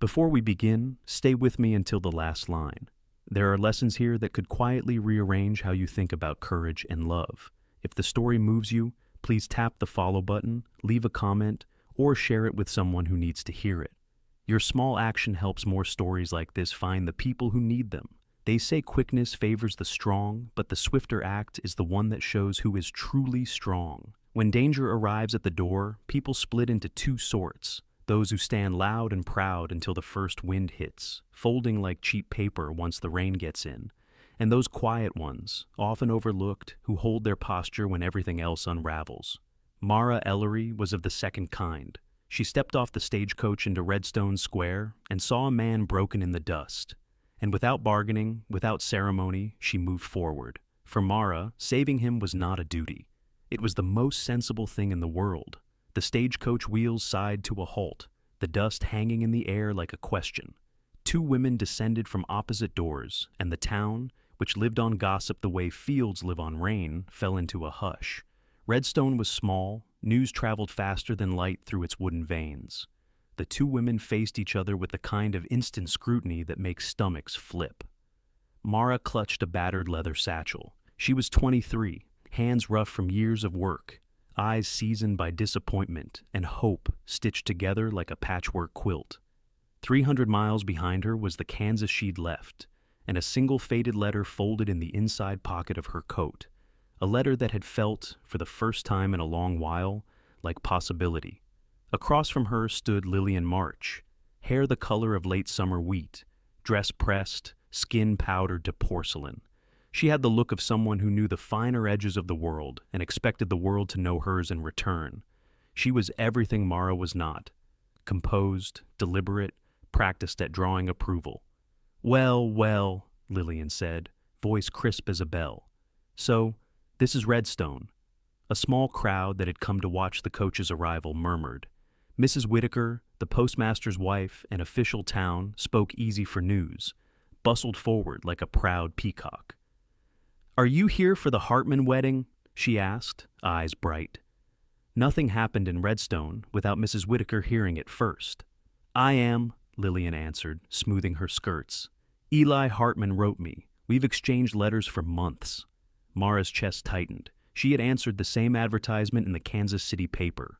Before we begin, stay with me until the last line. There are lessons here that could quietly rearrange how you think about courage and love. If the story moves you, please tap the follow button, leave a comment, or share it with someone who needs to hear it. Your small action helps more stories like this find the people who need them. They say quickness favors the strong, but the swifter act is the one that shows who is truly strong. When danger arrives at the door, people split into two sorts: those who stand loud and proud until the first wind hits, folding like cheap paper once the rain gets in, and those quiet ones, often overlooked, who hold their posture when everything else unravels. Mara Ellery was of the second kind. She stepped off the stagecoach into Redstone Square and saw a man broken in the dust. And without bargaining, without ceremony, she moved forward. For Mara, saving him was not a duty. It was the most sensible thing in the world. The stagecoach wheels sighed to a halt, the dust hanging in the air like a question. Two women descended from opposite doors, and the town, which lived on gossip the way fields live on rain, fell into a hush. Redstone was small, news traveled faster than light through its wooden veins. The two women faced each other with the kind of instant scrutiny that makes stomachs flip. Mara clutched a battered leather satchel. She was 23, hands rough from years of work, eyes seasoned by disappointment and hope stitched together like a patchwork quilt. 300 miles behind her was the Kansas she'd left, and a single faded letter folded in the inside pocket of her coat. A letter that had felt, for the first time in a long while, like possibility. Across from her stood Lillian March, hair the color of late summer wheat, dress pressed, skin powdered to porcelain. She had the look of someone who knew the finer edges of the world and expected the world to know hers in return. She was everything Mara was not: composed, deliberate, practiced at drawing approval. Well, Lillian said, voice crisp as a bell. So, this is Redstone. A small crowd that had come to watch the coach's arrival murmured. Mrs. Whitaker, the postmaster's wife, and official town spoke easy for news, bustled forward like a proud peacock. "Are you here for the Hartman wedding?" she asked, eyes bright. Nothing happened in Redstone without Mrs. Whitaker hearing it first. "I am," Lillian answered, smoothing her skirts. "Eli Hartman wrote me. We've exchanged letters for months." Mara's chest tightened. She had answered the same advertisement in the Kansas City paper.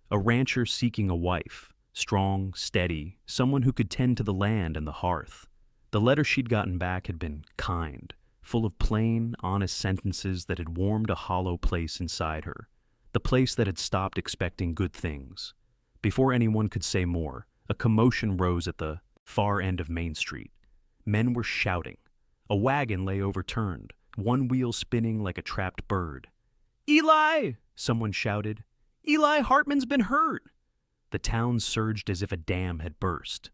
A rancher seeking a wife, strong, steady, someone who could tend to the land and the hearth. The letter she'd gotten back had been kind, full of plain, honest sentences that had warmed a hollow place inside her, the place that had stopped expecting good things. Before anyone could say more, a commotion rose at the far end of Main Street. Men were shouting. A wagon lay overturned, one wheel spinning like a trapped bird. "Eli!" someone shouted. "Eli Hartman's been hurt!" The town surged as if a dam had burst.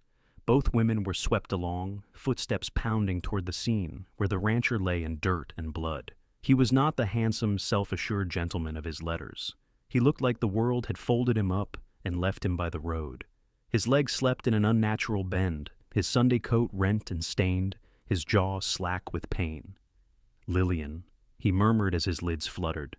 Both women were swept along, footsteps pounding toward the scene, where the rancher lay in dirt and blood. He was not the handsome, self-assured gentleman of his letters. He looked like the world had folded him up and left him by the road. His legs slept in an unnatural bend, his Sunday coat rent and stained, his jaw slack with pain. "Lillian," he murmured as his lids fluttered.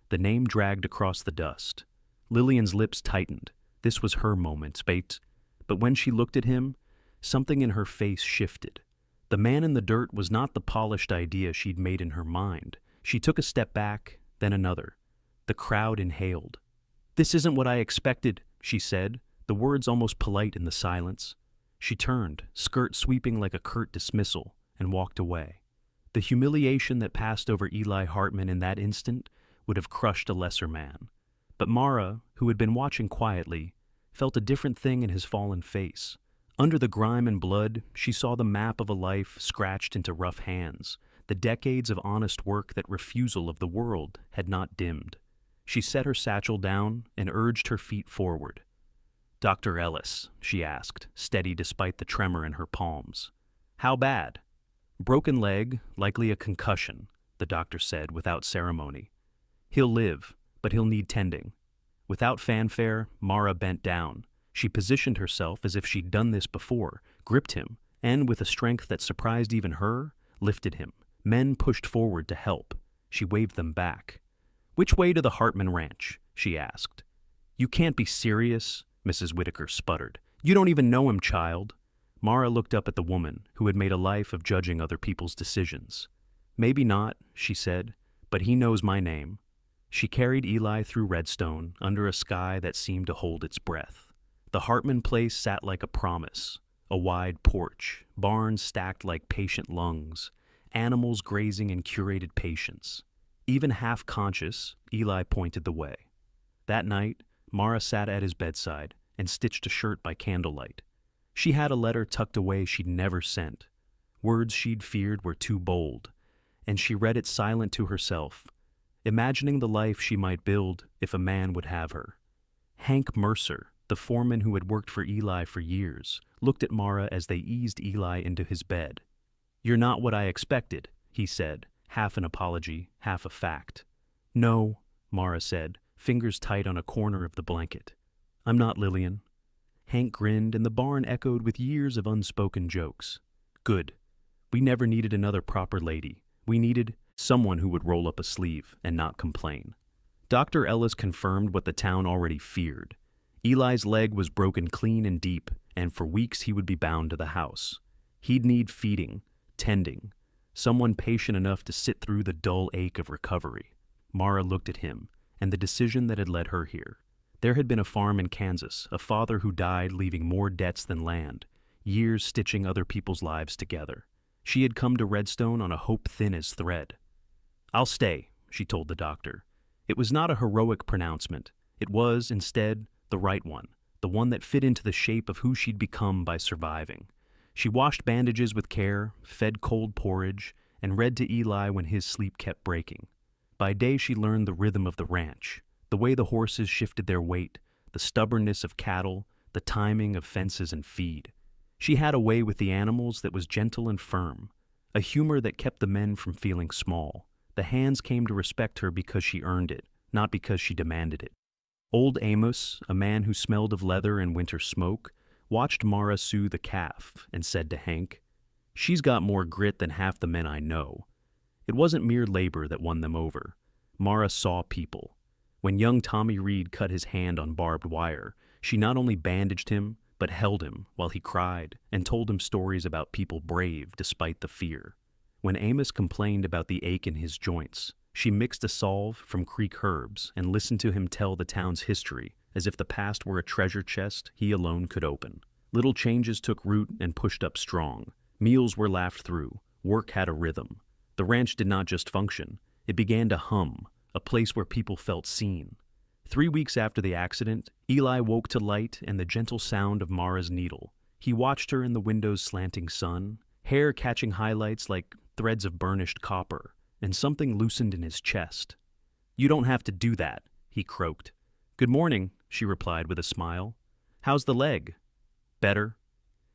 The name dragged across the dust. Lillian's lips tightened. This was her moment, Spate. But when she looked at him, something in her face shifted. The man in the dirt was not the polished idea she'd made in her mind. She took a step back, then another. The crowd inhaled. "This isn't what I expected," she said, the words almost polite in the silence. She turned, skirt sweeping like a curt dismissal, and walked away. The humiliation that passed over Eli Hartman in that instant would have crushed a lesser man. But Mara, who had been watching quietly, felt a different thing in his fallen face. Under the grime and blood, she saw the map of a life scratched into rough hands, the decades of honest work that refusal of the world had not dimmed. She set her satchel down and urged her feet forward. "Dr. Ellis," she asked, steady despite the tremor in her palms. "How bad?" "Broken leg, likely a concussion," the doctor said without ceremony. "He'll live, but he'll need tending." Without fanfare, Mara bent down. She positioned herself as if she'd done this before, gripped him, and with a strength that surprised even her, lifted him. Men pushed forward to help. She waved them back. "Which way to the Hartman Ranch?" she asked. "You can't be serious," Mrs. Whitaker sputtered. "You don't even know him, child." Mara looked up at the woman who had made a life of judging other people's decisions. "Maybe not," she said, "but he knows my name." She carried Eli through Redstone under a sky that seemed to hold its breath. The Hartman place sat like a promise, a wide porch, barns stacked like patient lungs, animals grazing in curated patience. Even half-conscious, Eli pointed the way. That night, Mara sat at his bedside and stitched a shirt by candlelight. She had a letter tucked away she'd never sent. Words she'd feared were too bold, and she read it silent to herself, imagining the life she might build if a man would have her. Hank Mercer, the foreman who had worked for Eli for years, looked at Mara as they eased Eli into his bed. "You're not what I expected," he said, half an apology, half a fact. "No," Mara said, fingers tight on a corner of the blanket. "I'm not Lillian." Hank grinned, and the barn echoed with years of unspoken jokes. "Good. We never needed another proper lady. We needed someone who would roll up a sleeve and not complain." Dr. Ellis confirmed what the town already feared. Eli's leg was broken clean and deep, and for weeks he would be bound to the house. He'd need feeding, tending, someone patient enough to sit through the dull ache of recovery. Mara looked at him, and the decision that had led her here. There had been a farm in Kansas, a father who died leaving more debts than land, years stitching other people's lives together. She had come to Redstone on a hope thin as thread. "I'll stay," she told the doctor. It was not a heroic pronouncement. It was, instead, the right one, the one that fit into the shape of who she'd become by surviving. She washed bandages with care, fed cold porridge, and read to Eli when his sleep kept breaking. By day she learned the rhythm of the ranch, the way the horses shifted their weight, the stubbornness of cattle, the timing of fences and feed. She had a way with the animals that was gentle and firm, a humor that kept the men from feeling small. The hands came to respect her because she earned it, not because she demanded it. Old Amos, a man who smelled of leather and winter smoke, watched Mara soothe a calf and said to Hank, "She's got more grit than half the men I know." It wasn't mere labor that won them over. Mara saw people. When young Tommy Reed cut his hand on barbed wire, she not only bandaged him, but held him while he cried and told him stories about people brave despite the fear. When Amos complained about the ache in his joints, she mixed a salve from creek herbs and listened to him tell the town's history as if the past were a treasure chest he alone could open. Little changes took root and pushed up strong. Meals were laughed through. Work had a rhythm. The ranch did not just function. It began to hum, a place where people felt seen. 3 weeks after the accident, Eli woke to light and the gentle sound of Mara's needle. He watched her in the window's slanting sun, hair catching highlights like threads of burnished copper, and something loosened in his chest. "You don't have to do that," he croaked. "Good morning," she replied with a smile. "How's the leg?" "Better."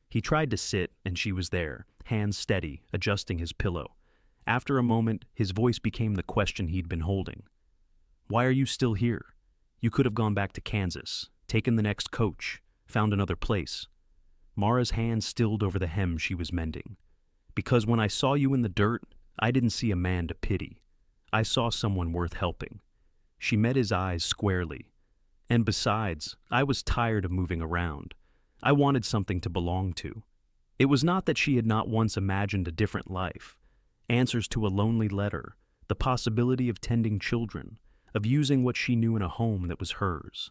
He tried to sit, and she was there, hands steady, adjusting his pillow. After a moment, his voice became the question he'd been holding. "Why are you still here? You could have gone back to Kansas, taken the next coach, found another place." Mara's hand stilled over the hem she was mending. "Because when I saw you in the dirt, I didn't see a man to pity. I saw someone worth helping." She met his eyes squarely. "And besides, I was tired of moving around. I wanted something to belong to." It was not that she had not once imagined a different life. Answers to a lonely letter, the possibility of tending children, of using what she knew in a home that was hers.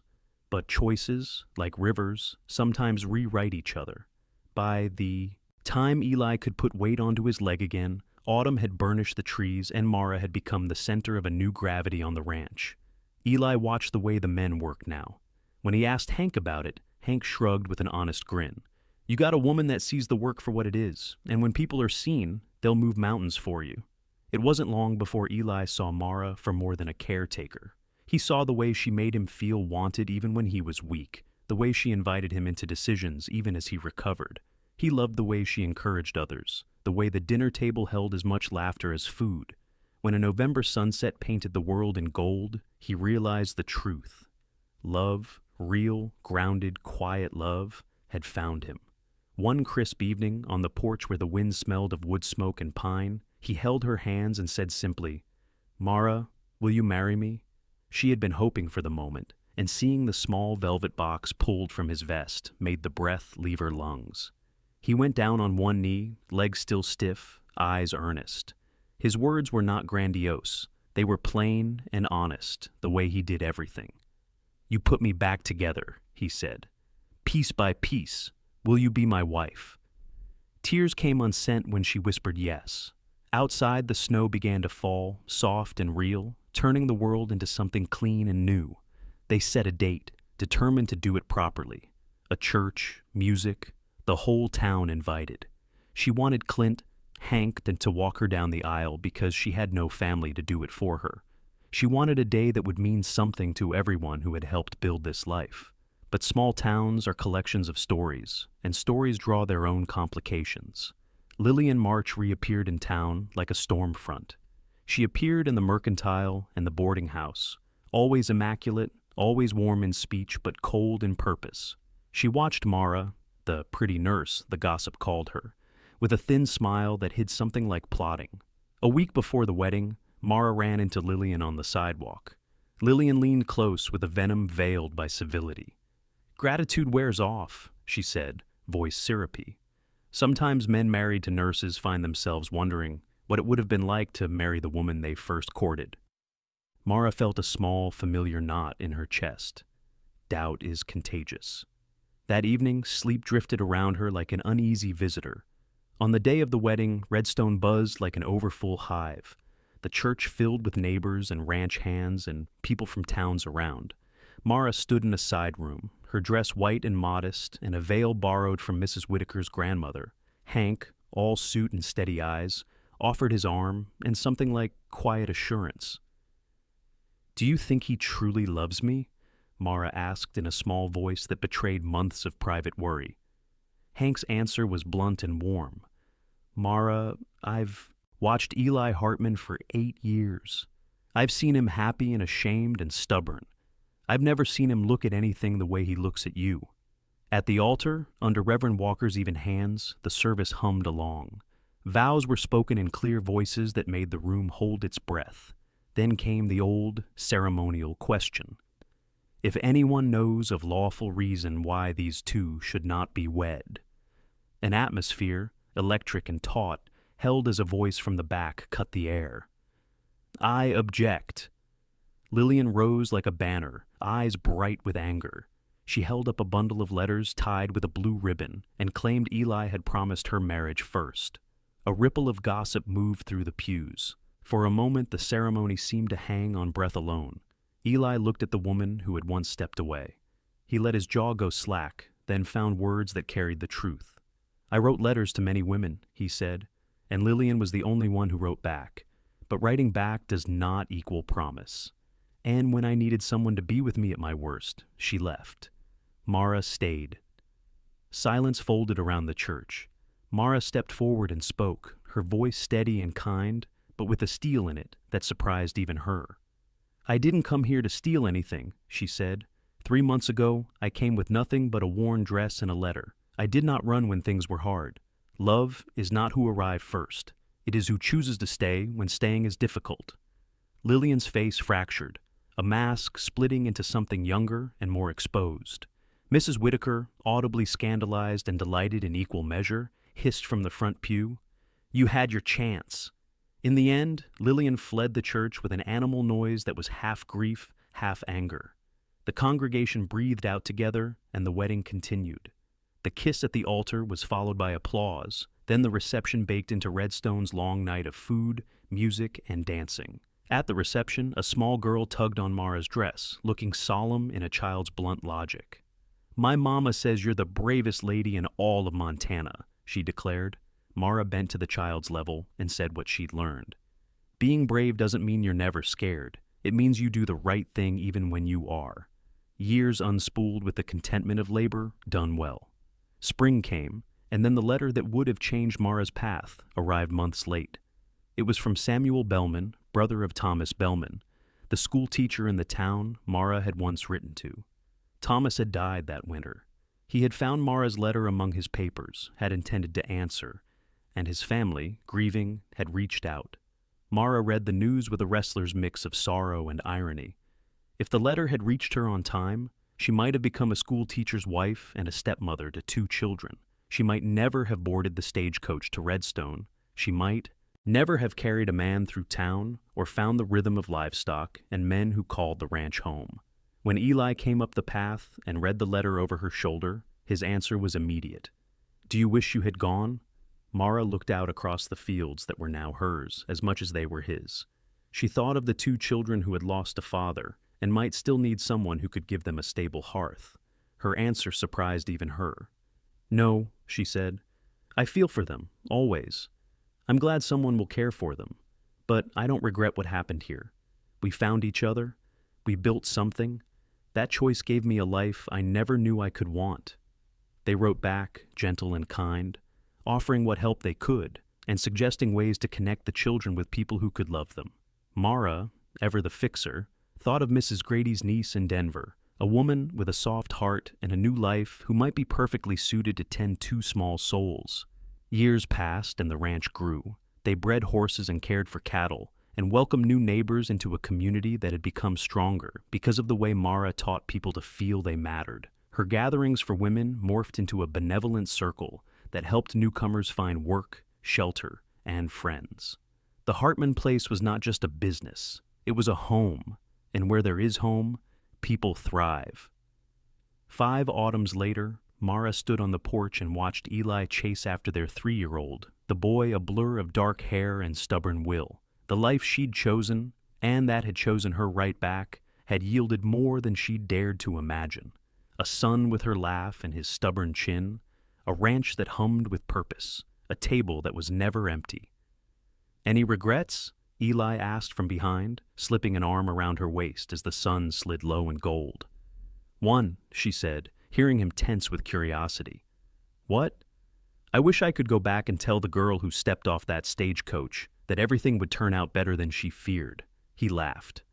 But choices, like rivers, sometimes rewrite each other. By the time Eli could put weight onto his leg again, autumn had burnished the trees and Mara had become the center of a new gravity on the ranch. Eli watched the way the men worked now. When he asked Hank about it, Hank shrugged with an honest grin. "You got a woman that sees the work for what it is, and when people are seen, they'll move mountains for you." It wasn't long before Eli saw Mara for more than a caretaker. He saw the way she made him feel wanted even when he was weak, the way she invited him into decisions even as he recovered. He loved the way she encouraged others, the way the dinner table held as much laughter as food. When a November sunset painted the world in gold, he realized the truth. Love, real, grounded, quiet love, had found him. One crisp evening, on the porch where the wind smelled of wood smoke and pine, he held her hands and said simply, "Mara, will you marry me?" She had been hoping for the moment, and seeing the small velvet box pulled from his vest made the breath leave her lungs. He went down on one knee, legs still stiff, eyes earnest. His words were not grandiose. They were plain and honest, the way he did everything. "You put me back together," he said. "Piece by piece. Will you be my wife?" Tears came unsent when she whispered yes. Outside, the snow began to fall, soft and real, turning the world into something clean and new. They set a date, determined to do it properly. A church, music, the whole town invited. She wanted Clint, Hank, to walk her down the aisle because she had no family to do it for her. She wanted a day that would mean something to everyone who had helped build this life. But small towns are collections of stories, and stories draw their own complications. Lillian March reappeared in town like a storm front. She appeared in the mercantile and the boarding house, always immaculate, always warm in speech but cold in purpose. She watched Mara, the pretty nurse the gossip called her, with a thin smile that hid something like plotting. A week before the wedding, Mara ran into Lillian on the sidewalk. Lillian leaned close with a venom veiled by civility. "Gratitude wears off," she said, voice syrupy. Sometimes men married to nurses find themselves wondering what it would have been like to marry the woman they first courted. Mara felt a small, familiar knot in her chest. Doubt is contagious. That evening, sleep drifted around her like an uneasy visitor. On the day of the wedding, Redstone buzzed like an overfull hive. The church filled with neighbors and ranch hands and people from towns around. Mara stood in a side room, her dress white and modest, and a veil borrowed from Mrs. Whitaker's grandmother. Hank, all suit and steady eyes, offered his arm and something like quiet assurance. "Do you think he truly loves me?" Mara asked in a small voice that betrayed months of private worry. Hank's answer was blunt and warm. "Mara, I've watched Eli Hartman for 8 years. I've seen him happy and ashamed and stubborn. I've never seen him look at anything the way he looks at you." At the altar, under Reverend Walker's even hands, the service hummed along. Vows were spoken in clear voices that made the room hold its breath. Then came the old, ceremonial question. If anyone knows of lawful reason why these two should not be wed. An atmosphere, electric and taut, held as a voice from the back cut the air. "I object." Lillian rose like a banner, eyes bright with anger. She held up a bundle of letters tied with a blue ribbon and claimed Eli had promised her marriage first. A ripple of gossip moved through the pews. For a moment, the ceremony seemed to hang on breath alone. Eli looked at the woman who had once stepped away. He let his jaw go slack, then found words that carried the truth. "I wrote letters to many women," he said, and Lillian was the only one who wrote back. But writing back does not equal promise. And when I needed someone to be with me at my worst, she left. Mara stayed. Silence folded around the church. Mara stepped forward and spoke, her voice steady and kind, but with a steel in it that surprised even her. "I didn't come here to steal anything," she said. 3 months ago, I came with nothing but a worn dress and a letter. I did not run when things were hard. Love is not who arrived first. It is who chooses to stay when staying is difficult." Lillian's face fractured, a mask splitting into something younger and more exposed. Mrs. Whitaker, audibly scandalized and delighted in equal measure, hissed from the front pew, "You had your chance." In the end, Lillian fled the church with an animal noise that was half grief, half anger. The congregation breathed out together, and the wedding continued. The kiss at the altar was followed by applause, then the reception baked into Redstone's long night of food, music, and dancing. At the reception, a small girl tugged on Mara's dress, looking solemn in a child's blunt logic. "My mama says you're the bravest lady in all of Montana," she declared. Mara bent to the child's level and said what she'd learned. "Being brave doesn't mean you're never scared. It means you do the right thing even when you are." Years unspooled with the contentment of labor, done well. Spring came, and then the letter that would have changed Mara's path arrived months late. It was from Samuel Bellman, brother of Thomas Bellman, the school teacher in the town Mara had once written to. Thomas had died that winter. He had found Mara's letter among his papers, had intended to answer, and his family, grieving, had reached out. Mara read the news with a wrestler's mix of sorrow and irony. If the letter had reached her on time, she might have become a school teacher's wife and a stepmother to 2 children. She might never have boarded the stagecoach to Redstone. She might never have carried a man through town or found the rhythm of livestock and men who called the ranch home. When Eli came up the path and read the letter over her shoulder, his answer was immediate. "Do you wish you had gone?" Mara looked out across the fields that were now hers, as much as they were his. She thought of the 2 children who had lost a father and might still need someone who could give them a stable hearth. Her answer surprised even her. "No," she said. "I feel for them, always. I'm glad someone will care for them. But I don't regret what happened here. We found each other. We built something. That choice gave me a life I never knew I could want." They wrote back, gentle and kind, offering what help they could and suggesting ways to connect the children with people who could love them. Mara, ever the fixer, thought of Mrs. Grady's niece in Denver, a woman with a soft heart and a new life who might be perfectly suited to tend 2 small souls. Years passed and the ranch grew. They bred horses and cared for cattle and welcomed new neighbors into a community that had become stronger because of the way Mara taught people to feel they mattered. Her gatherings for women morphed into a benevolent circle that helped newcomers find work, shelter, and friends. The Hartman place was not just a business, it was a home, and where there is home, people thrive. 5 autumns later, Mara stood on the porch and watched Eli chase after their 3-year-old, the boy a blur of dark hair and stubborn will. The life she'd chosen, and that had chosen her right back, had yielded more than she'd dared to imagine. A son with her laugh and his stubborn chin, a ranch that hummed with purpose, a table that was never empty. "Any regrets?" Eli asked from behind, slipping an arm around her waist as the sun slid low in gold. "One," she said, hearing him tense with curiosity. "What?" "I wish I could go back and tell the girl who stepped off that stagecoach that everything would turn out better than she feared." He laughed.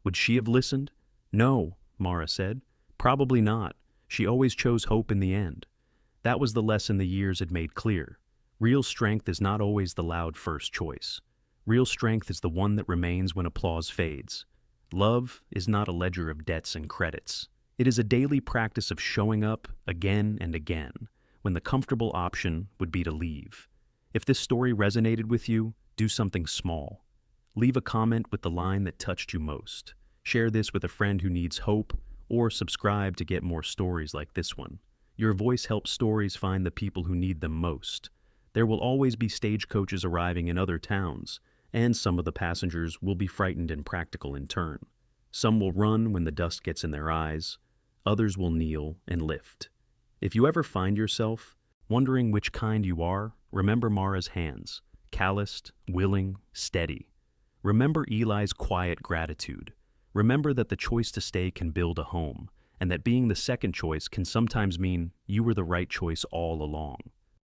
"Would she have listened?" "No," Mara said. "Probably not. She always chose hope in the end." That was the lesson the years had made clear. Real strength is not always the loud first choice. Real strength is the one that remains when applause fades. Love is not a ledger of debts and credits. It is a daily practice of showing up again and again, when the comfortable option would be to leave. If this story resonated with you, do something small. Leave a comment with the line that touched you most. Share this with a friend who needs hope, or subscribe to get more stories like this one. Your voice helps stories find the people who need them most. There will always be stagecoaches arriving in other towns, and some of the passengers will be frightened and practical in turn. Some will run when the dust gets in their eyes. Others will kneel and lift. If you ever find yourself wondering which kind you are, remember Mara's hands, calloused, willing, steady. Remember Eli's quiet gratitude. Remember that the choice to stay can build a home, and that being the second choice can sometimes mean you were the right choice all along.